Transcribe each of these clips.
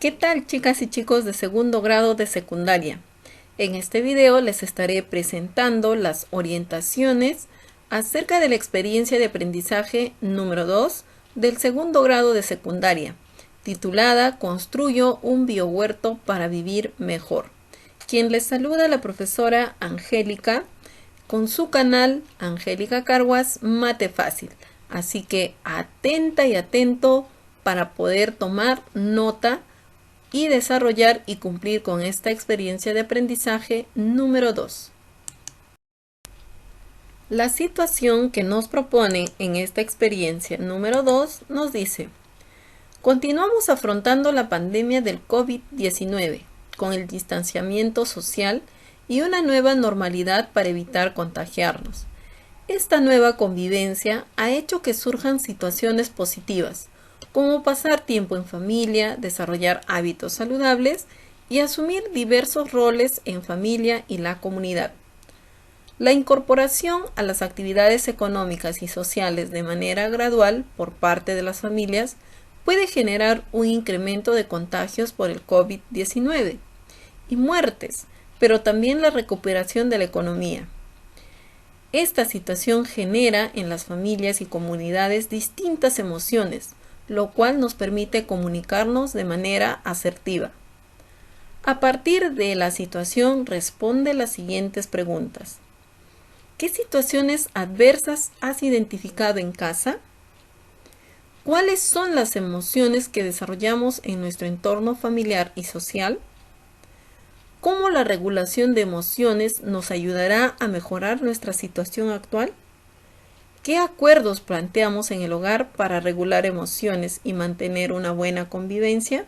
¿Qué tal, chicas y chicos de segundo grado de secundaria? En este video les estaré presentando las orientaciones acerca de la experiencia de aprendizaje número 2 del segundo grado de secundaria, titulada Construyo un biohuerto para vivir mejor. Quien les saluda la profesora Angélica con su canal Angélica Carguas Mate Fácil. Así que atenta y atento para poder tomar nota y desarrollar y cumplir con esta experiencia de aprendizaje número 2. La situación que nos propone en esta experiencia número 2 nos dice: continuamos afrontando la pandemia del COVID-19 con el distanciamiento social y una nueva normalidad para evitar contagiarnos. Esta nueva convivencia ha hecho que surjan situaciones positivas, como pasar tiempo en familia, desarrollar hábitos saludables y asumir diversos roles en familia y la comunidad. La incorporación a las actividades económicas y sociales de manera gradual por parte de las familias puede generar un incremento de contagios por el COVID-19 y muertes, pero también la recuperación de la economía. Esta situación genera en las familias y comunidades distintas emociones, lo cual nos permite comunicarnos de manera asertiva. A partir de la situación, responde las siguientes preguntas. ¿Qué situaciones adversas has identificado en casa? ¿Cuáles son las emociones que desarrollamos en nuestro entorno familiar y social? ¿Cómo la regulación de emociones nos ayudará a mejorar nuestra situación actual? ¿Qué acuerdos planteamos en el hogar para regular emociones y mantener una buena convivencia?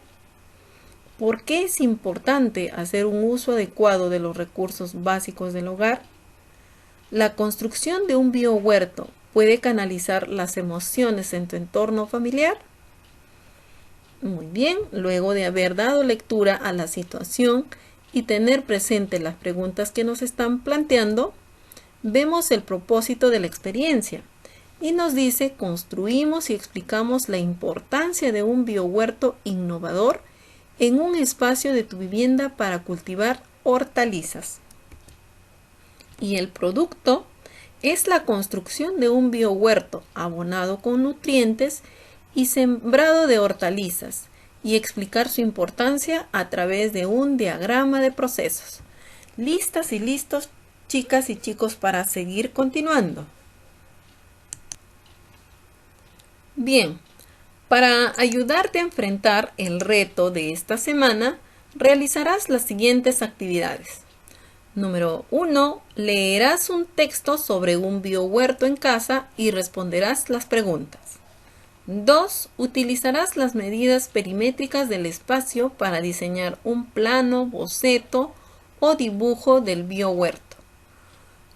¿Por qué es importante hacer un uso adecuado de los recursos básicos del hogar? ¿La construcción de un biohuerto puede canalizar las emociones en tu entorno familiar? Muy bien, luego de haber dado lectura a la situación y tener presente las preguntas que nos están planteando, vemos el propósito de la experiencia y nos dice: construimos y explicamos la importancia de un biohuerto innovador en un espacio de tu vivienda para cultivar hortalizas. Y el producto es la construcción de un biohuerto abonado con nutrientes y sembrado de hortalizas, y explicar su importancia a través de un diagrama de procesos. ¿Listas y listos, chicas y chicos, para seguir continuando? Bien, para ayudarte a enfrentar el reto de esta semana, realizarás las siguientes actividades. Número 1. Leerás un texto sobre un biohuerto en casa y responderás las preguntas. 2. Utilizarás las medidas perimétricas del espacio para diseñar un plano, boceto o dibujo del biohuerto.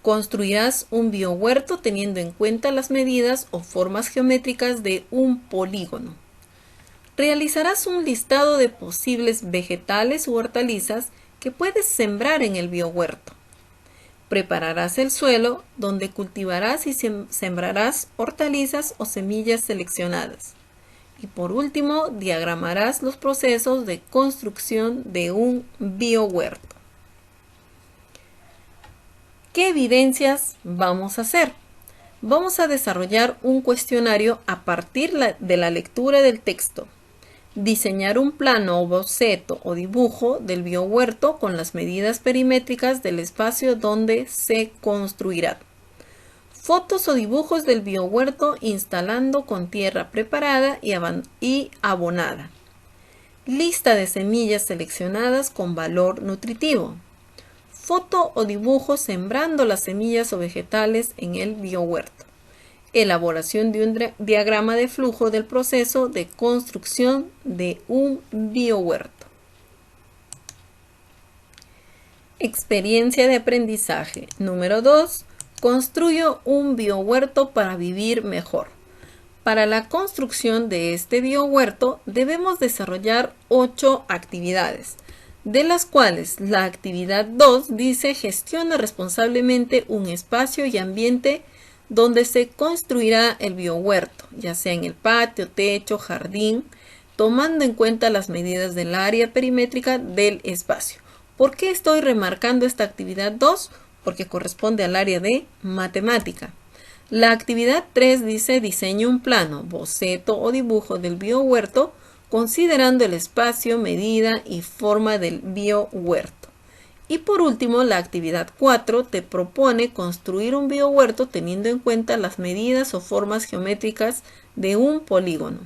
Construirás un biohuerto teniendo en cuenta las medidas o formas geométricas de un polígono. Realizarás un listado de posibles vegetales u hortalizas que puedes sembrar en el biohuerto. Prepararás el suelo donde cultivarás y sembrarás hortalizas o semillas seleccionadas. Y por último, diagramarás los procesos de construcción de un biohuerto. ¿Qué evidencias vamos a hacer? Vamos a desarrollar un cuestionario a partir de la lectura del texto. Diseñar un plano o boceto o dibujo del biohuerto con las medidas perimétricas del espacio donde se construirá. Fotos o dibujos del biohuerto instalando con tierra preparada y abonada. Lista de semillas seleccionadas con valor nutritivo. Foto o dibujo sembrando las semillas o vegetales en el biohuerto. Elaboración de un diagrama de flujo del proceso de construcción de un biohuerto. Experiencia de aprendizaje número 2. Construyo un biohuerto para vivir mejor. Para la construcción de este biohuerto debemos desarrollar 8 actividades, de las cuales la actividad 2 dice: gestiona responsablemente un espacio y ambiente donde se construirá el biohuerto, ya sea en el patio, techo, jardín, tomando en cuenta las medidas del área perimétrica del espacio. ¿Por qué estoy remarcando esta actividad 2? Porque corresponde al área de matemática. La actividad 3 dice diseñe un plano, boceto o dibujo del biohuerto considerando el espacio, medida y forma del biohuerto. Y por último, la actividad 4 te propone construir un biohuerto teniendo en cuenta las medidas o formas geométricas de un polígono.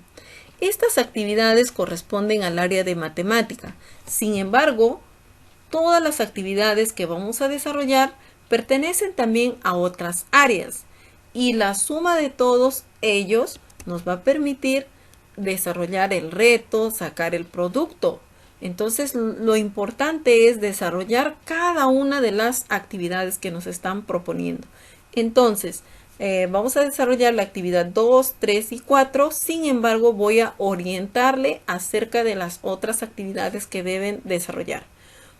Estas actividades corresponden al área de matemática. Sin embargo, todas las actividades que vamos a desarrollar pertenecen también a otras áreas y la suma de todos ellos nos va a permitir desarrollar el reto, sacar el producto. Entonces, lo importante es desarrollar cada una de las actividades que nos están proponiendo. Entonces, vamos a desarrollar la actividad 2, 3 y 4. Sin embargo, voy a orientarle acerca de las otras actividades que deben desarrollar.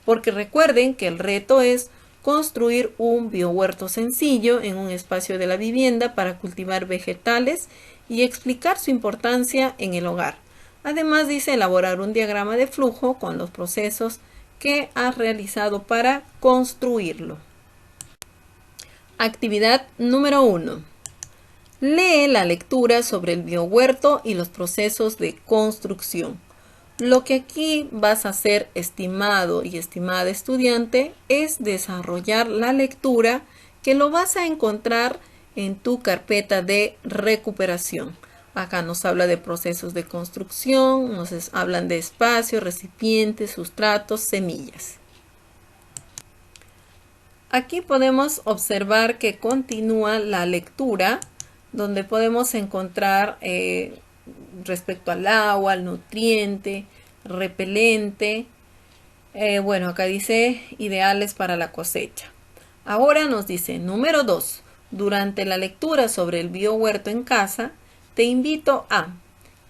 Porque recuerden que el reto es construir un biohuerto sencillo en un espacio de la vivienda para cultivar vegetales y explicar su importancia en el hogar. Además dice elaborar un diagrama de flujo con los procesos que has realizado para construirlo. Actividad número 1. Lee la lectura sobre el biohuerto y los procesos de construcción. Lo que aquí vas a hacer, estimado y estimada estudiante, es desarrollar la lectura que lo vas a encontrar en tu carpeta de recuperación. Acá nos habla de procesos de construcción, hablan de espacios, recipientes, sustratos, semillas. Aquí podemos observar que continúa la lectura, donde podemos encontrar respecto al agua, al nutriente, repelente. Bueno, acá dice ideales para la cosecha. Ahora nos dice, número 2. Durante la lectura sobre el biohuerto en casa, te invito a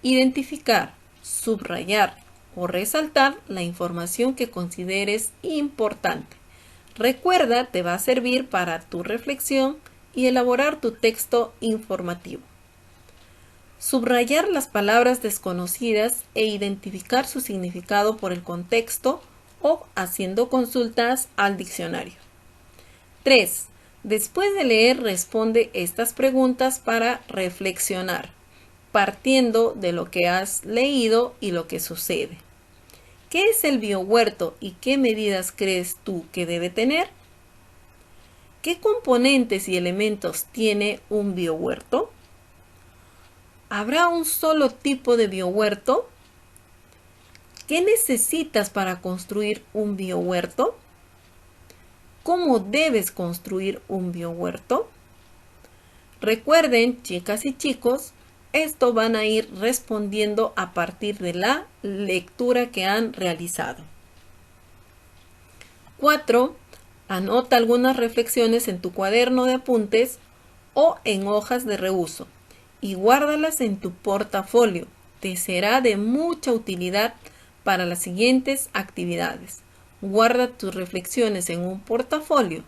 identificar, subrayar o resaltar la información que consideres importante. Recuerda, te va a servir para tu reflexión y elaborar tu texto informativo. Subrayar las palabras desconocidas e identificar su significado por el contexto o haciendo consultas al diccionario. 3. Después de leer, responde estas preguntas para reflexionar, partiendo de lo que has leído y lo que sucede. ¿Qué es el biohuerto y qué medidas crees tú que debe tener? ¿Qué componentes y elementos tiene un biohuerto? ¿Habrá un solo tipo de biohuerto? ¿Qué necesitas para construir un biohuerto? ¿Cómo debes construir un biohuerto? Recuerden, chicas y chicos, esto van a ir respondiendo a partir de la lectura que han realizado. 4. Anota algunas reflexiones en tu cuaderno de apuntes o en hojas de reuso y guárdalas en tu portafolio. Te será de mucha utilidad para las siguientes actividades. Guarda tus reflexiones en un portafolio.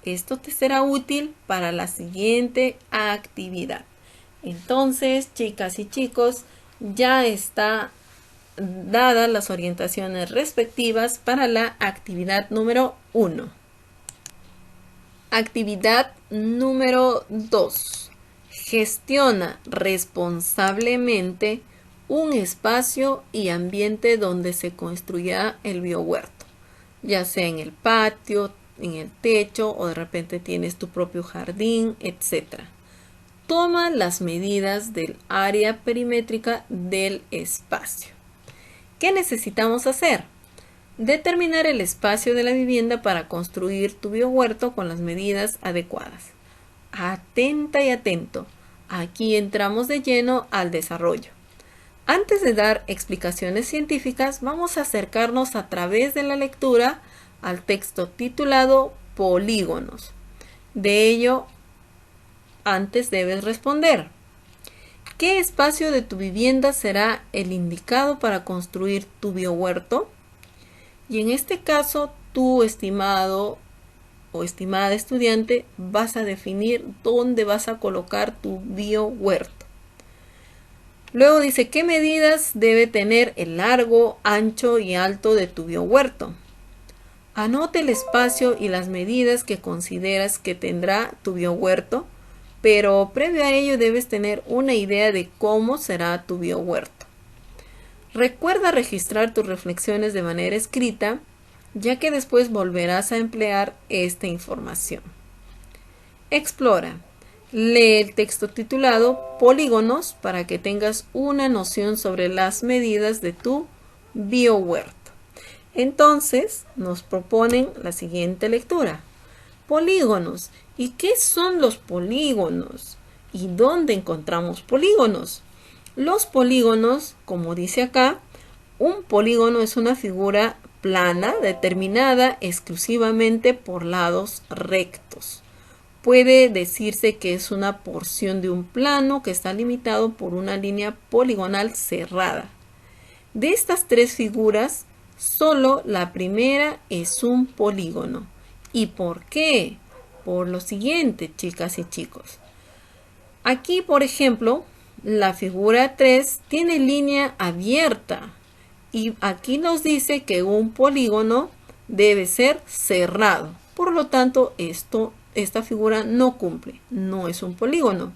Esto te será útil para la siguiente actividad. Entonces, chicas y chicos, ya está dadas las orientaciones respectivas para la actividad número 1. Actividad número 2. Gestiona responsablemente un espacio y ambiente donde se construya el biohuerto, ya sea en el patio, en el techo o de repente tienes tu propio jardín, etc. Toma las medidas del área perimétrica del espacio. ¿Qué necesitamos hacer? Determinar el espacio de la vivienda para construir tu biohuerto con las medidas adecuadas. Atenta y atento. Aquí entramos de lleno al desarrollo. Antes de dar explicaciones científicas, vamos a acercarnos a través de la lectura al texto titulado Polígonos. De ello, antes debes responder. ¿Qué espacio de tu vivienda será el indicado para construir tu biohuerto? Y en este caso, tú, estimado o estimada estudiante, vas a definir dónde vas a colocar tu biohuerto. Luego dice, ¿qué medidas debe tener el largo, ancho y alto de tu biohuerto? Anote el espacio y las medidas que consideras que tendrá tu biohuerto, pero previo a ello debes tener una idea de cómo será tu biohuerto. Recuerda registrar tus reflexiones de manera escrita, ya que después volverás a emplear esta información. Explora. Lee el texto titulado Polígonos para que tengas una noción sobre las medidas de tu biohuerto. Entonces, nos proponen la siguiente lectura. Polígonos. ¿Y qué son los polígonos? ¿Y dónde encontramos polígonos? Los polígonos, como dice acá, un polígono es una figura plana determinada exclusivamente por lados rectos. Puede decirse que es una porción de un plano que está limitado por una línea poligonal cerrada. De estas tres figuras, solo la primera es un polígono. ¿Y por qué? Por lo siguiente, chicas y chicos. Aquí, por ejemplo, la figura 3 tiene línea abierta. Y aquí nos dice que un polígono debe ser cerrado. Por lo tanto, esta figura no cumple, no es un polígono.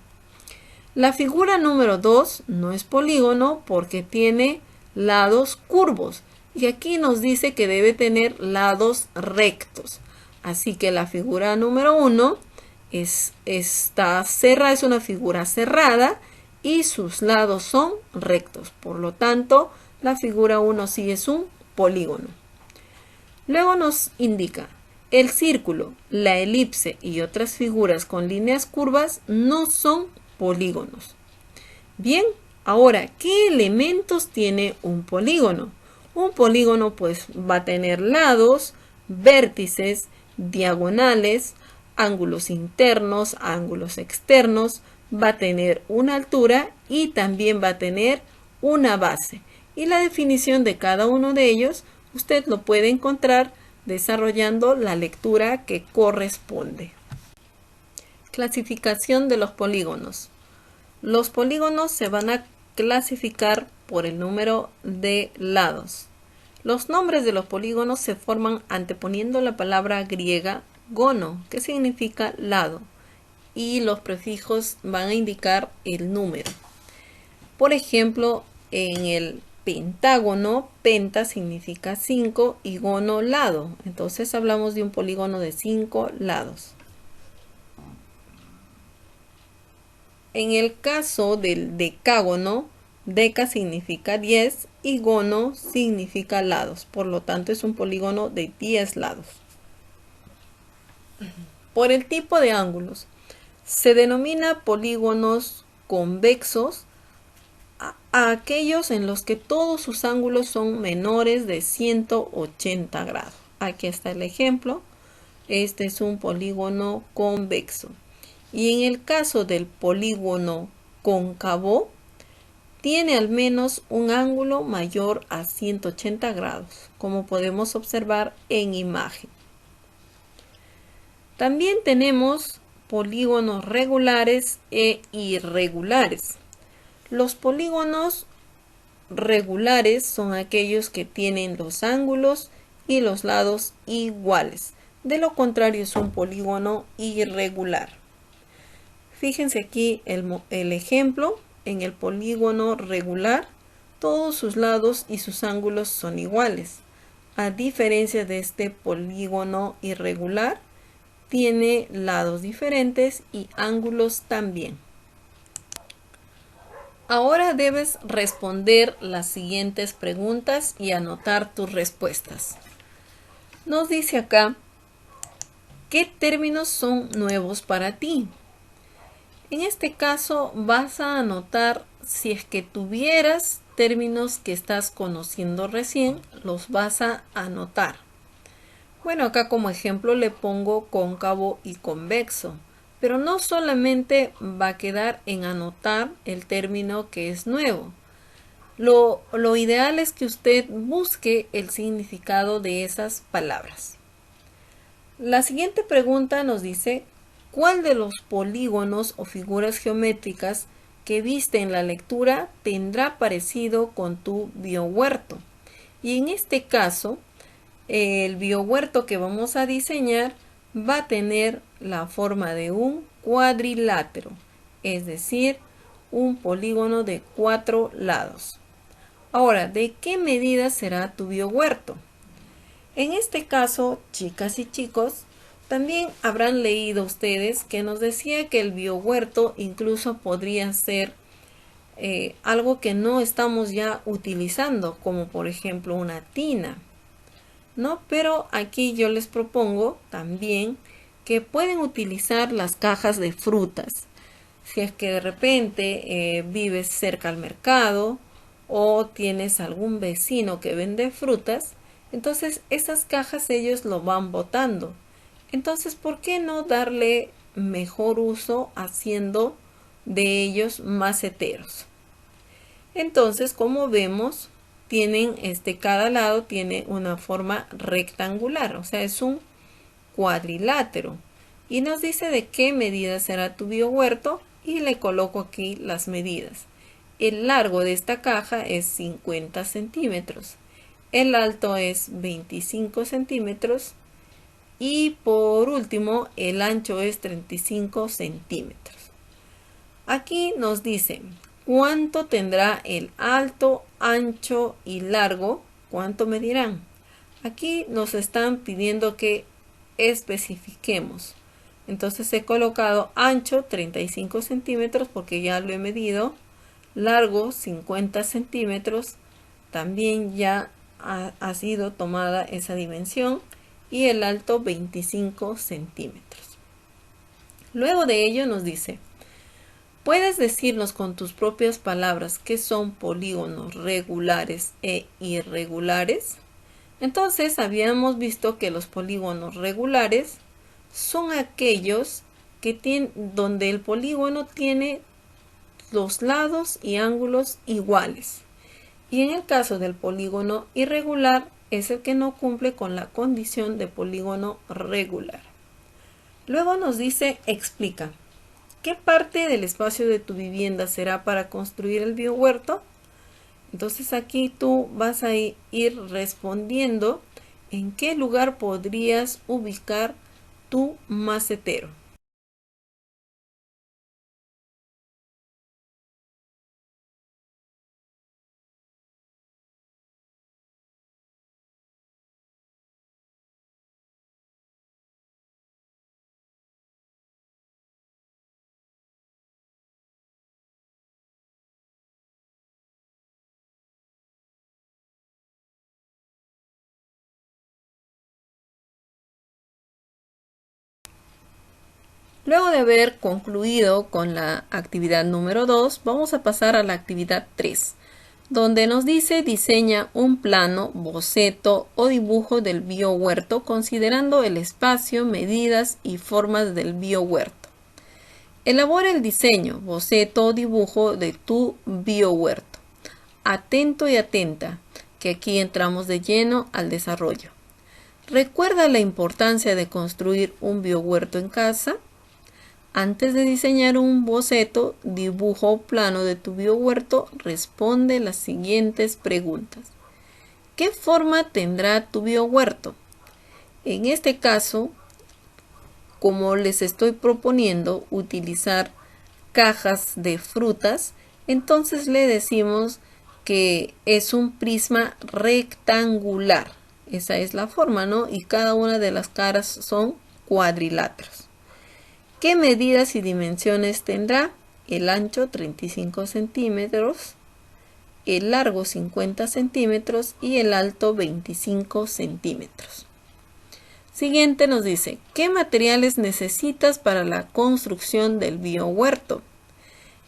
La figura número 2 no es polígono porque tiene lados curvos. Y aquí nos dice que debe tener lados rectos. Así que la figura número 1 es una figura cerrada y sus lados son rectos. Por lo tanto, la figura 1 sí es un polígono. Luego nos indica, el círculo, la elipse y otras figuras con líneas curvas no son polígonos. Bien, ahora, ¿qué elementos tiene un polígono? Un polígono pues va a tener lados, vértices, diagonales, ángulos internos, ángulos externos, va a tener una altura y también va a tener una base. Y la definición de cada uno de ellos usted lo puede encontrar desarrollando la lectura que corresponde. Clasificación de los polígonos. Los polígonos se van a clasificar por el número de lados. Los nombres de los polígonos se forman anteponiendo la palabra griega gono, que significa lado, y los prefijos van a indicar el número. Por ejemplo, en el pentágono, penta significa 5 y gono lado. Entonces hablamos de un polígono de 5 lados. En el caso del decágono, deca significa 10 y gono significa lados. Por lo tanto, es un polígono de 10 lados. Por el tipo de ángulos, se denomina polígonos convexos a aquellos en los que todos sus ángulos son menores de 180 grados. Aquí está el ejemplo. Este es un polígono convexo. Y en el caso del polígono cóncavo, tiene al menos un ángulo mayor a 180 grados, como podemos observar en imagen. También tenemos polígonos regulares e irregulares. Los polígonos regulares son aquellos que tienen los ángulos y los lados iguales. De lo contrario, es un polígono irregular. Fíjense aquí el ejemplo. En el polígono regular, todos sus lados y sus ángulos son iguales. A diferencia de este polígono irregular, tiene lados diferentes y ángulos también. Ahora debes responder las siguientes preguntas y anotar tus respuestas. Nos dice acá, ¿qué términos son nuevos para ti? En este caso vas a anotar, si es que tuvieras términos que estás conociendo recién, los vas a anotar. Bueno, acá como ejemplo le pongo cóncavo y convexo, pero no solamente va a quedar en anotar el término que es nuevo. Lo ideal es que usted busque el significado de esas palabras. La siguiente pregunta nos dice, ¿cuál de los polígonos o figuras geométricas que viste en la lectura tendrá parecido con tu biohuerto. Y en este caso, el biohuerto que vamos a diseñar va a tener la forma de un cuadrilátero, es decir, un polígono de 4 lados. Ahora, ¿de qué medida será tu biohuerto? En este caso, chicas y chicos, también habrán leído ustedes que nos decía que el biohuerto incluso podría ser algo que no estamos ya utilizando, como por ejemplo una tina, ¿no? Pero aquí yo les propongo también que pueden utilizar las cajas de frutas. Si es que de repente vives cerca al mercado o tienes algún vecino que vende frutas, entonces esas cajas ellos lo van botando. Entonces, ¿por qué no darle mejor uso haciendo de ellos maceteros? Entonces, como vemos, tienen cada lado tiene una forma rectangular, o sea, es un cuadrilátero. Y nos dice de qué medida será tu biohuerto y le coloco aquí las medidas. El largo de esta caja es 50 centímetros. El alto es 25 centímetros. Y por último, el ancho es 35 centímetros. Aquí nos dice cuánto tendrá el alto, ancho y largo. ¿Cuánto medirán? Aquí nos están pidiendo que especifiquemos. Entonces he colocado ancho 35 centímetros porque ya lo he medido. Largo 50 centímetros. También ya ha sido tomada esa dimensión. Y el alto 25 centímetros. Luego de ello nos dice, ¿puedes decirnos con tus propias palabras qué son polígonos regulares e irregulares? Entonces habíamos visto que los polígonos regulares son aquellos que donde el polígono tiene los lados y ángulos iguales. Y en el caso del polígono irregular es el que no cumple con la condición de polígono regular. Luego nos dice, explica, ¿qué parte del espacio de tu vivienda será para construir el biohuerto? Entonces aquí tú vas a ir respondiendo en qué lugar podrías ubicar tu macetero. Luego de haber concluido con la actividad número 2, vamos a pasar a la actividad 3, donde nos dice diseña un plano, boceto o dibujo del biohuerto considerando el espacio, medidas y formas del biohuerto. Elabora el diseño, boceto o dibujo de tu biohuerto. Atento y atenta, que aquí entramos de lleno al desarrollo. Recuerda la importancia de construir un biohuerto en casa. Antes de diseñar un boceto, dibujo o plano de tu biohuerto, responde las siguientes preguntas. ¿Qué forma tendrá tu biohuerto? En este caso, como les estoy proponiendo utilizar cajas de frutas, entonces le decimos que es un prisma rectangular. Esa es la forma, ¿no? Y cada una de las caras son cuadriláteros. ¿Qué medidas y dimensiones tendrá? El ancho 35 centímetros, el largo 50 centímetros y el alto 25 centímetros. Siguiente nos dice, ¿qué materiales necesitas para la construcción del biohuerto?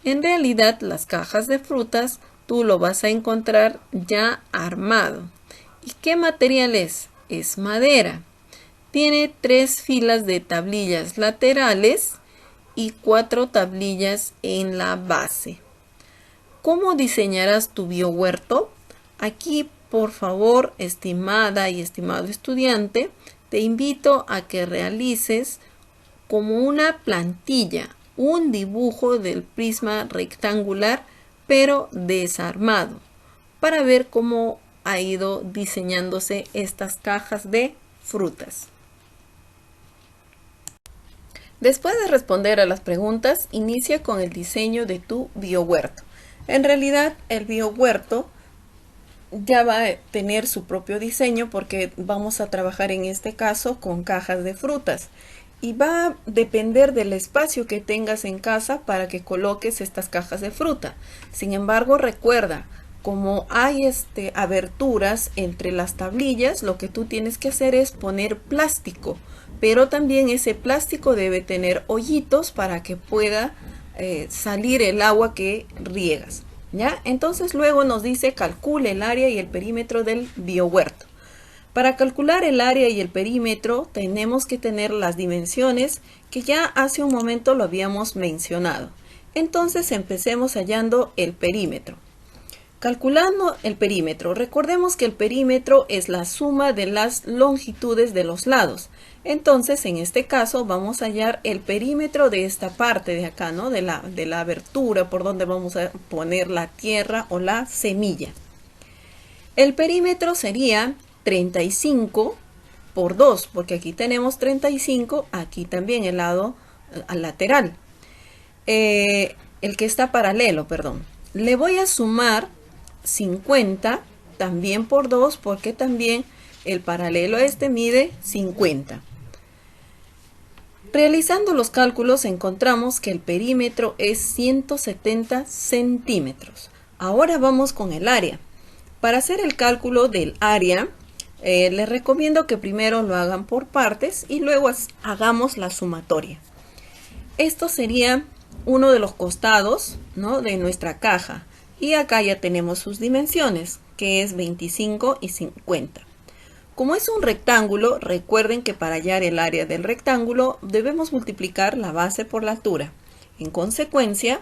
En realidad, las cajas de frutas tú lo vas a encontrar ya armado. ¿Y qué material es? Es madera. Tiene 3 filas de tablillas laterales y 4 tablillas en la base. ¿Cómo diseñarás tu biohuerto? Aquí, por favor, estimada y estimado estudiante, te invito a que realices como una plantilla, un dibujo del prisma rectangular, pero desarmado, para ver cómo ha ido diseñándose estas cajas de frutas. Después de responder a las preguntas, inicia con el diseño de tu biohuerto. En realidad, el biohuerto ya va a tener su propio diseño porque vamos a trabajar en este caso con cajas de frutas. Y va a depender del espacio que tengas en casa para que coloques estas cajas de fruta. Sin embargo, recuerda, como hay aberturas entre las tablillas, lo que tú tienes que hacer es poner plástico. Pero también ese plástico debe tener hoyitos para que pueda salir el agua que riegas, ¿ya? Entonces luego nos dice calcule el área y el perímetro del biohuerto. Para calcular el área y el perímetro tenemos que tener las dimensiones que ya hace un momento lo habíamos mencionado. Entonces empecemos hallando el perímetro. Calculando el perímetro, recordemos que el perímetro es la suma de las longitudes de los lados. Entonces, en este caso, vamos a hallar el perímetro de esta parte de acá, ¿no? De la abertura por donde vamos a poner la tierra o la semilla. El perímetro sería 35 por 2, porque aquí tenemos 35, aquí también el lado lateral. El que está paralelo, perdón. Le voy a sumar 50 también por 2 porque también el paralelo a este mide 50. Realizando los cálculos encontramos que el perímetro es 170 centímetros. Ahora vamos con el área. Para hacer el cálculo del área, les recomiendo que primero lo hagan por partes y luego hagamos la sumatoria. Esto sería uno de los costados, ¿no?, de nuestra caja. Y acá ya tenemos sus dimensiones, que es 25 y 50. Como es un rectángulo, recuerden que para hallar el área del rectángulo debemos multiplicar la base por la altura. En consecuencia,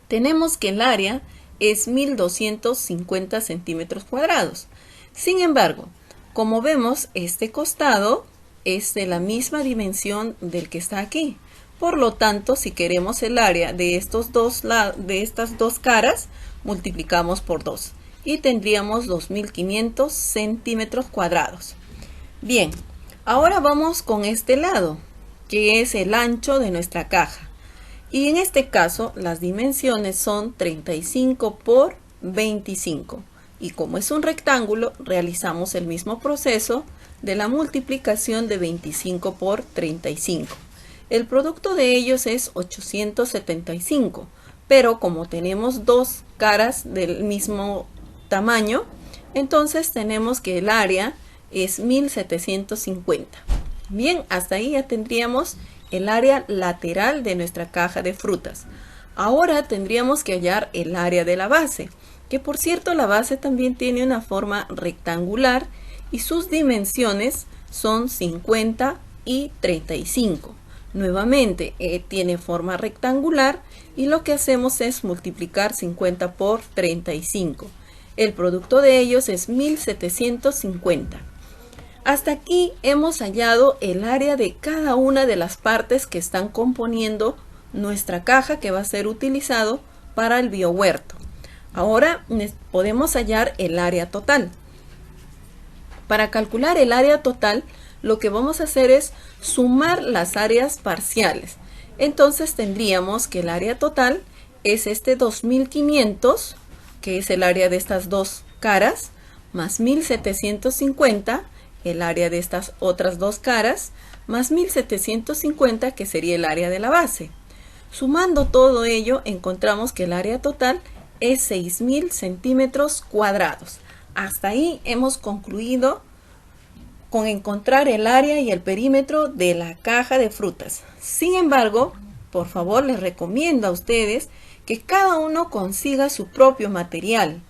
tenemos que el área es 1250 centímetros cuadrados. Sin embargo, como vemos, este costado es de la misma dimensión del que está aquí. Por lo tanto, si queremos el área de estas dos caras, multiplicamos por 2 y tendríamos 2500 centímetros cuadrados. Bien, ahora vamos con este lado, que es el ancho de nuestra caja. Y en este caso, las dimensiones son 35 por 25. Y como es un rectángulo, realizamos el mismo proceso de la multiplicación de 25 por 35. El producto de ellos es 875, pero como tenemos dos caras del mismo tamaño, entonces tenemos que el área es 1750. Bien, hasta ahí ya tendríamos el área lateral de nuestra caja de frutas. Ahora tendríamos que hallar el área de la base, que por cierto la base también tiene una forma rectangular y sus dimensiones son 50 y 35. Nuevamente tiene forma rectangular y lo que hacemos es multiplicar 50 por 35. El producto de ellos es 1750. Hasta aquí hemos hallado el área de cada una de las partes que están componiendo nuestra caja que va a ser utilizado para el biohuerto. Ahora podemos hallar el área total. Para calcular el área total, lo que vamos a hacer es sumar las áreas parciales. Entonces tendríamos que el área total es este 2500, que es el área de estas dos caras, más 1750, el área de estas otras dos caras, más 1750, que sería el área de la base. Sumando todo ello, encontramos que el área total es 6000 centímetros cuadrados. Hasta ahí hemos concluido con encontrar el área y el perímetro de la caja de frutas. Sin embargo, por favor les recomiendo a ustedes que cada uno consiga su propio material,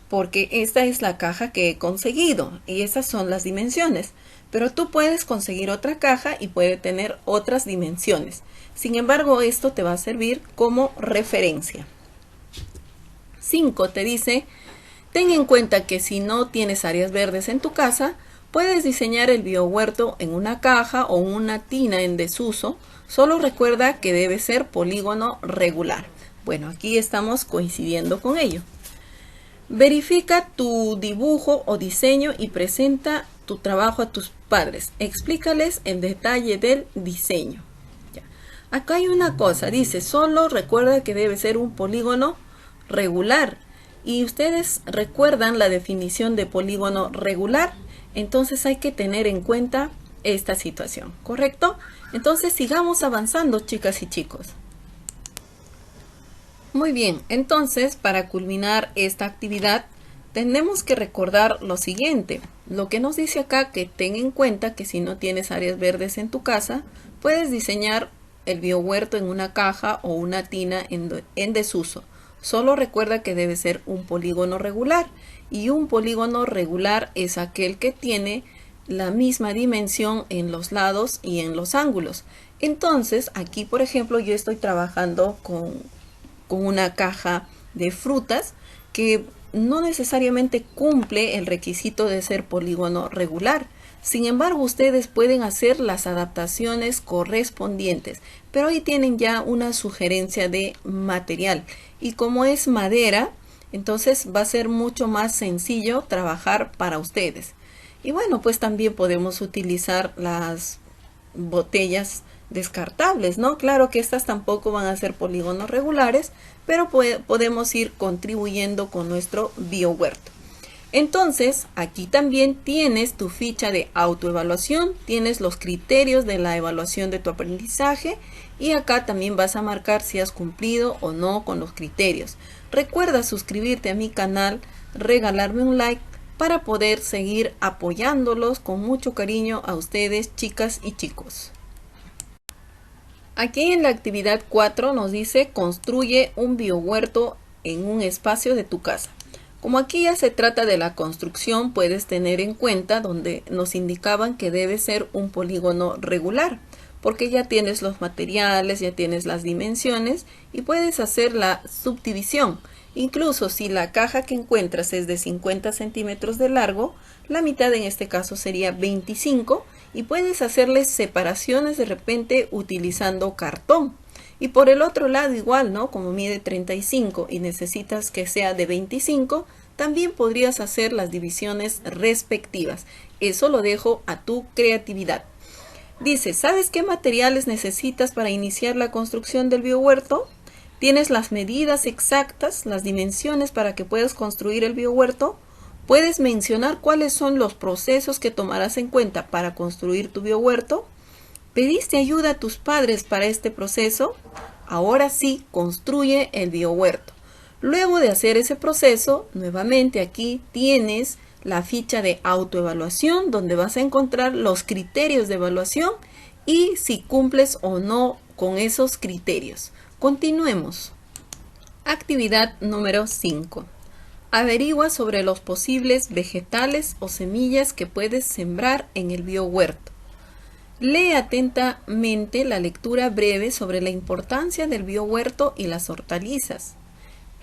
porque esta es la caja que he conseguido y esas son las dimensiones. Pero tú puedes conseguir otra caja y puede tener otras dimensiones. Sin embargo, esto te va a servir como referencia. 5 te dice, ten en cuenta que si no tienes áreas verdes en tu casa, puedes diseñar el biohuerto en una caja o una tina en desuso Solo recuerda que debe ser polígono regular. Bueno, aquí estamos coincidiendo con ello. Verifica tu dibujo o diseño y presenta tu trabajo a tus padres. Explícales el detalle del diseño. Ya. Acá hay una cosa, dice, solo recuerda que debe ser un polígono regular. Y ustedes recuerdan la definición de polígono regular, entonces hay que tener en cuenta esta situación, ¿correcto? Entonces sigamos avanzando, chicas y chicos. Muy bien, entonces para culminar esta actividad tenemos que recordar lo siguiente. Lo que nos dice acá, que ten en cuenta que si no tienes áreas verdes en tu casa, puedes diseñar el biohuerto en una caja o una tina en desuso. Solo recuerda que debe ser un polígono regular, y un polígono regular es aquel que tiene la misma dimensión en los lados y en los ángulos. Entonces aquí, por ejemplo, yo estoy trabajando con una caja de frutas que no necesariamente cumple el requisito de ser polígono regular. Sin embargo, ustedes pueden hacer las adaptaciones correspondientes, pero ahí tienen ya una sugerencia de material. Y como es madera, entonces va a ser mucho más sencillo trabajar para ustedes. Y bueno, pues también podemos utilizar las botellas descartables, ¿no? Claro que estas tampoco van a ser polígonos regulares, pero podemos ir contribuyendo con nuestro biohuerto. Entonces, aquí también tienes tu ficha de autoevaluación, tienes los criterios de la evaluación de tu aprendizaje y acá también vas a marcar si has cumplido o no con los criterios. Recuerda suscribirte a mi canal, regalarme un like para poder seguir apoyándolos con mucho cariño a ustedes, chicas y chicos. Aquí en la actividad 4 nos dice construye un biohuerto en un espacio de tu casa. Como aquí ya se trata de la construcción, puedes tener en cuenta donde nos indicaban que debe ser un polígono regular, porque ya tienes los materiales, ya tienes las dimensiones y puedes hacer la subdivisión. Incluso si la caja que encuentras es de 50 centímetros de largo, la mitad en este caso sería 25 y puedes hacerles separaciones de repente utilizando cartón. Y por el otro lado igual, ¿no? Como mide 35 y necesitas que sea de 25, también podrías hacer las divisiones respectivas. Eso lo dejo a tu creatividad. Dice, ¿sabes qué materiales necesitas para iniciar la construcción del biohuerto? ¿Tienes las medidas exactas, las dimensiones para que puedas construir el biohuerto? ¿Puedes mencionar cuáles son los procesos que tomarás en cuenta para construir tu biohuerto? ¿Pediste ayuda a tus padres para este proceso? Ahora sí, construye el biohuerto. Luego de hacer ese proceso, nuevamente aquí tienes la ficha de autoevaluación donde vas a encontrar los criterios de evaluación y si cumples o no con esos criterios. Continuemos. Actividad número 5. Averigua sobre los posibles vegetales o semillas que puedes sembrar en el biohuerto. Lee atentamente la lectura breve sobre la importancia del biohuerto y las hortalizas.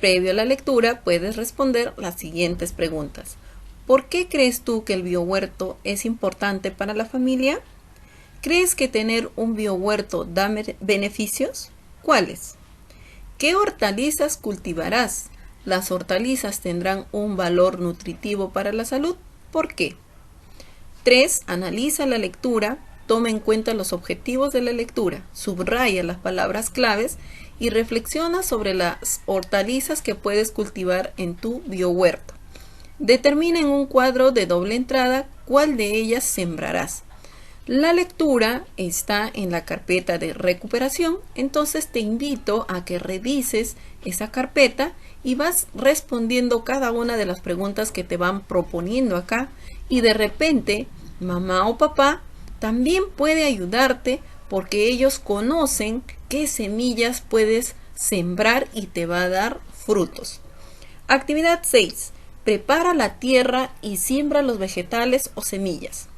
Previo a la lectura puedes responder las siguientes preguntas. ¿Por qué crees tú que el biohuerto es importante para la familia? ¿Crees que tener un biohuerto da beneficios? ¿Cuáles? ¿Qué hortalizas cultivarás? ¿Las hortalizas tendrán un valor nutritivo para la salud? ¿Por qué? 3. Analiza la lectura. Toma en cuenta los objetivos de la lectura, subraya las palabras claves y reflexiona sobre las hortalizas que puedes cultivar en tu biohuerto. Determina en un cuadro de doble entrada cuál de ellas sembrarás. La lectura está en la carpeta de recuperación, entonces te invito a que revises esa carpeta y vas respondiendo cada una de las preguntas que te van proponiendo acá y de repente mamá o papá también puede ayudarte porque ellos conocen qué semillas puedes sembrar y te va a dar frutos. Actividad 6. Prepara la tierra y siembra los vegetales o semillas.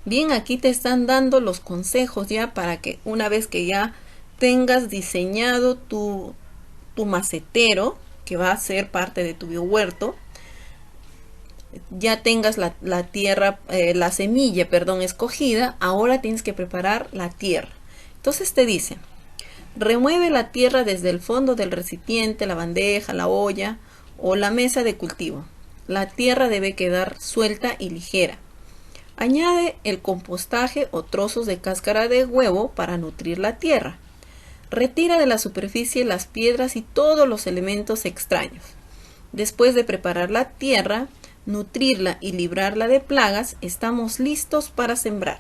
Bien, aquí te están dando los consejos ya para que una vez que ya tengas diseñado tu macetero, que va a ser parte de tu biohuerto, ya tengas la tierra, la semilla, perdón, escogida, ahora tienes que preparar la tierra. Entonces te dice, remueve la tierra desde el fondo del recipiente, la bandeja, la olla o la mesa de cultivo. La tierra debe quedar suelta y ligera. Añade el compostaje o trozos de cáscara de huevo para nutrir la tierra. Retira de la superficie las piedras y todos los elementos extraños. Después de preparar la tierra, nutrirla y librarla de plagas, estamos listos para sembrar.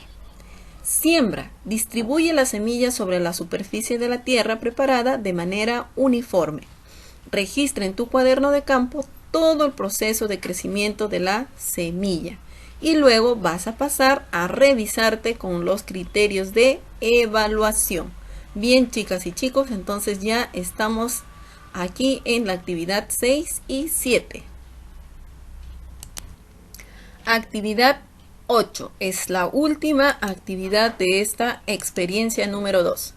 Siembra. Distribuye las semillas sobre la superficie de la tierra preparada de manera uniforme. Registra en tu cuaderno de campo todo el proceso de crecimiento de la semilla. Y luego vas a pasar a revisarte con los criterios de evaluación. Bien, chicas y chicos, entonces ya estamos aquí en la actividad 6 y 7. Actividad 8 es la última actividad de esta experiencia número 2.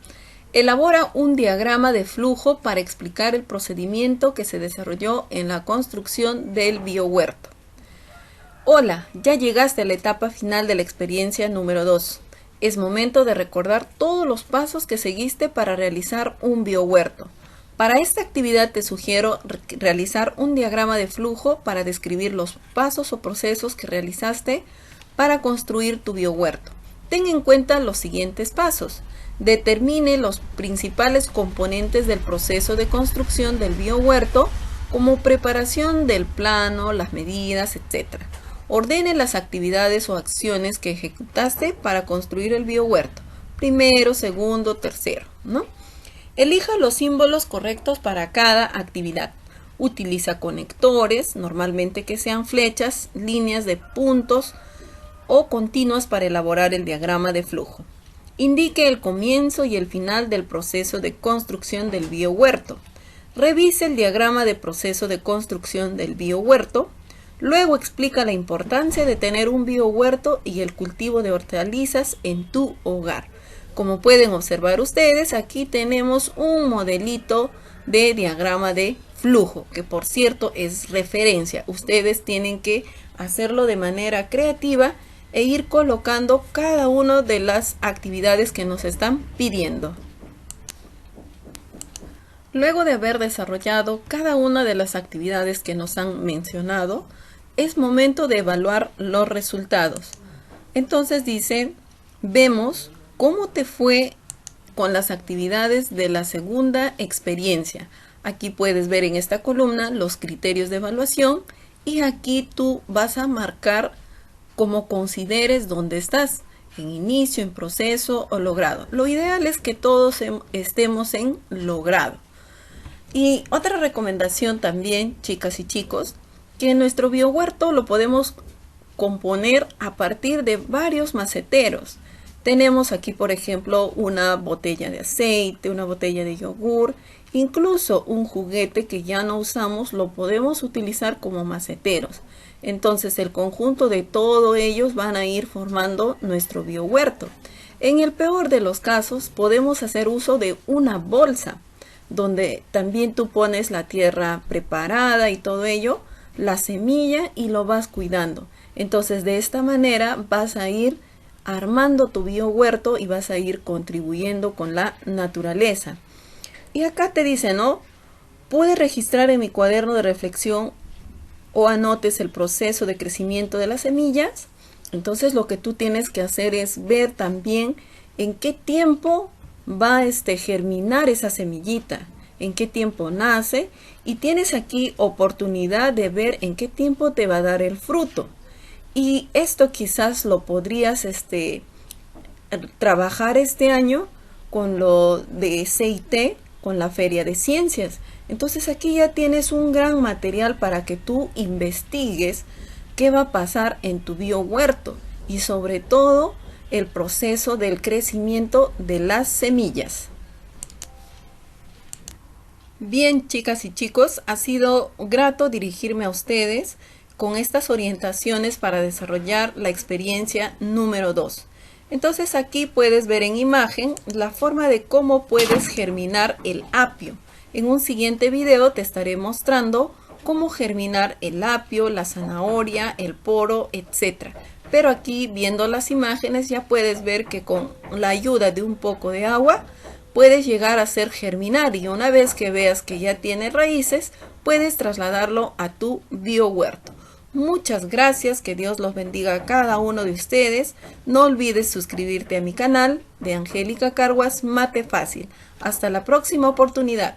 Elabora un diagrama de flujo para explicar el procedimiento que se desarrolló en la construcción del biohuerto. Hola, ya llegaste a la etapa final de la experiencia número 2. Es momento de recordar todos los pasos que seguiste para realizar un biohuerto. Para esta actividad te sugiero realizar un diagrama de flujo para describir los pasos o procesos que realizaste para construir tu biohuerto. Ten en cuenta los siguientes pasos. Determine los principales componentes del proceso de construcción del biohuerto, como preparación del plano, las medidas, etc. Ordene las actividades o acciones que ejecutaste para construir el biohuerto. Primero, segundo, tercero, ¿no? Elija los símbolos correctos para cada actividad. Utiliza conectores, normalmente que sean flechas, líneas de puntos o continuas para elaborar el diagrama de flujo. Indique el comienzo y el final del proceso de construcción del biohuerto. Revise el diagrama de proceso de construcción del biohuerto. Luego explica la importancia de tener un biohuerto y el cultivo de hortalizas en tu hogar. Como pueden observar ustedes, aquí tenemos un modelito de diagrama de flujo, que por cierto es referencia. Ustedes tienen que hacerlo de manera creativa e ir colocando cada una de las actividades que nos están pidiendo. Luego de haber desarrollado cada una de las actividades que nos han mencionado, es momento de evaluar los resultados. Entonces dice, vemos cómo te fue con las actividades de la segunda experiencia. Aquí puedes ver en esta columna los criterios de evaluación y aquí tú vas a marcar como consideres dónde estás, en inicio, en proceso o logrado. Lo ideal es que todos estemos en logrado. Y otra recomendación también, chicas y chicos, que nuestro biohuerto lo podemos componer a partir de varios maceteros. Tenemos aquí, por ejemplo, una botella de aceite, una botella de yogur, incluso un juguete que ya no usamos lo podemos utilizar como maceteros. Entonces el conjunto de todos ellos van a ir formando nuestro biohuerto. En el peor de los casos podemos hacer uso de una bolsa, donde también tú pones la tierra preparada y todo ello, la semilla y lo vas cuidando. Entonces de esta manera vas a ir armando tu biohuerto y vas a ir contribuyendo con la naturaleza. Y acá te dice, ¿no? Puedes registrar en mi cuaderno de reflexión o anotes el proceso de crecimiento de las semillas. Entonces lo que tú tienes que hacer es ver también en qué tiempo va a germinar esa semillita, en qué tiempo nace, y tienes aquí oportunidad de ver en qué tiempo te va a dar el fruto. Y esto quizás lo podrías trabajar este año con lo de CIT, con la Feria de Ciencias. Entonces aquí ya tienes un gran material para que tú investigues qué va a pasar en tu biohuerto y sobre todo el proceso del crecimiento de las semillas. Bien, chicas y chicos, ha sido grato dirigirme a ustedes con estas orientaciones para desarrollar la experiencia número 2. Entonces aquí puedes ver en imagen la forma de cómo puedes germinar el apio. En un siguiente video te estaré mostrando cómo germinar el apio, la zanahoria, el poro, etc. Pero aquí, viendo las imágenes, ya puedes ver que con la ayuda de un poco de agua puedes llegar a hacer germinar, y una vez que veas que ya tiene raíces, puedes trasladarlo a tu biohuerto. Muchas gracias, que Dios los bendiga a cada uno de ustedes. No olvides suscribirte a mi canal de Angélica Carguas Mate Fácil. Hasta la próxima oportunidad.